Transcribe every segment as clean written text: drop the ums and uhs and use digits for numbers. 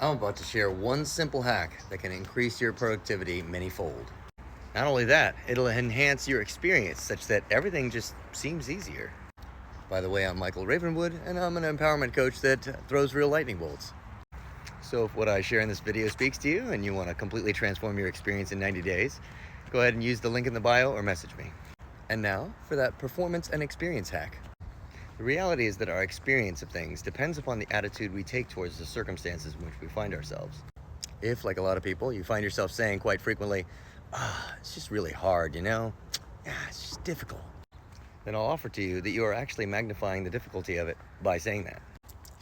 I'm about to share one simple hack that can increase your productivity many-fold. Not only that, it'll enhance your experience such that everything just seems easier. By the way, I'm Michael Ravenwood, and I'm an empowerment coach that throws real lightning bolts. So if what I share in this video speaks to you and you want to completely transform your experience in 90 days, go ahead and use the link in the bio or message me. And now for that performance and experience hack. The reality is that our experience of things depends upon the attitude we take towards the circumstances in which we find ourselves. If, like a lot of people, you find yourself saying quite frequently, it's just really hard, it's just difficult, then I'll offer to you that you are actually magnifying the difficulty of it by saying that.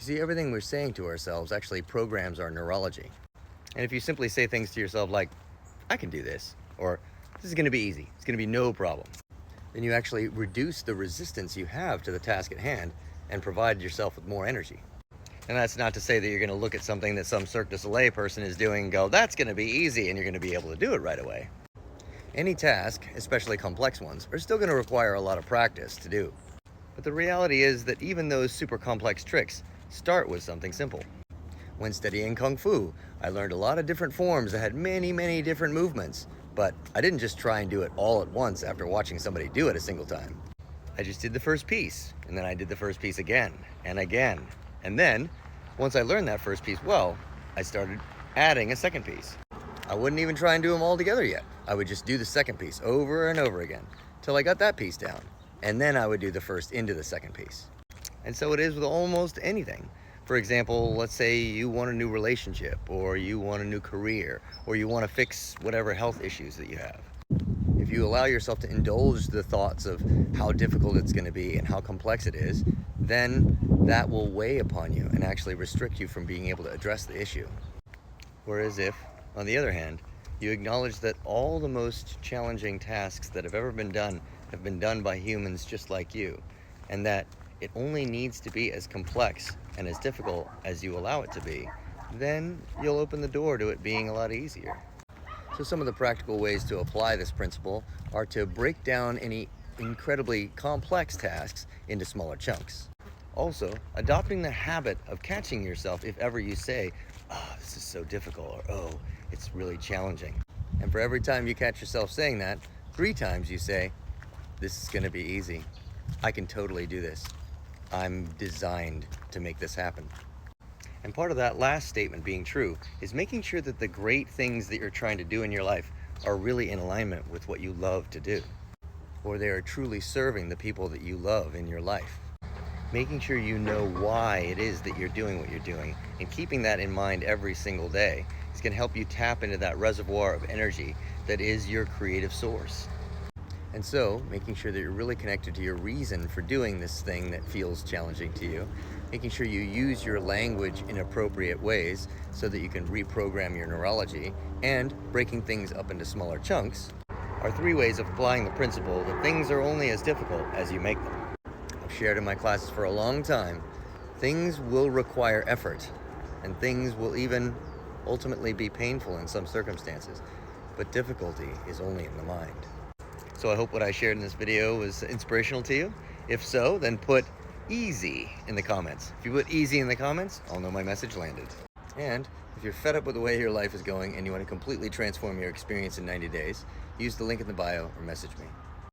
You see, everything we're saying to ourselves actually programs our neurology. And if you simply say things to yourself like, I can do this, or this is going to be easy, it's going to be no problem, then you actually reduce the resistance you have to the task at hand and provide yourself with more energy. And that's not to say that you're going to look at something that some Cirque du Soleil person is doing and go, that's going to be easy, and you're going to be able to do it right away. Any task, especially complex ones, are still going to require a lot of practice to do. But the reality is that even those super complex tricks start with something simple. When studying Kung Fu, I learned a lot of different forms that had many, many different movements. But I didn't just try and do it all at once after watching somebody do it a single time. I just did the first piece, and then I did the first piece again and again. And then, once I learned that first piece well, I started adding a second piece. I wouldn't even try and do them all together yet. I would just do the second piece over and over again till I got that piece down. And then I would do the first into the second piece. And so it is with almost anything. For example, let's say you want a new relationship, or you want a new career, or you want to fix whatever health issues that you have. If you allow yourself to indulge the thoughts of how difficult it's going to be and how complex it is, then that will weigh upon you and actually restrict you from being able to address the issue. Whereas if, on the other hand, you acknowledge that all the most challenging tasks that have ever been done by humans just like you, and that it only needs to be as complex and as difficult as you allow it to be, then you'll open the door to it being a lot easier. So some of the practical ways to apply this principle are to break down any incredibly complex tasks into smaller chunks. Also, adopting the habit of catching yourself if ever you say, this is so difficult, or it's really challenging. And for every time you catch yourself saying that, 3 times you say, this is going to be easy. I can totally do this. I'm designed to make this happen. And part of that last statement being true is making sure that the great things that you're trying to do in your life are really in alignment with what you love to do, or they are truly serving the people that you love in your life. Making sure you know why it is that you're doing what you're doing, and keeping that in mind every single day is going to help you tap into that reservoir of energy that is your creative source. And so, making sure that you're really connected to your reason for doing this thing that feels challenging to you, making sure you use your language in appropriate ways so that you can reprogram your neurology, and breaking things up into smaller chunks are 3 ways of applying the principle that things are only as difficult as you make them. I've shared in my classes for a long time, things will require effort, and things will even ultimately be painful in some circumstances, but difficulty is only in the mind. So I hope what I shared in this video was inspirational to you. If so, then put easy in the comments. If you put easy in the comments, I'll know my message landed. And if you're fed up with the way your life is going and you want to completely transform your experience in 90 days, use the link in the bio or message me.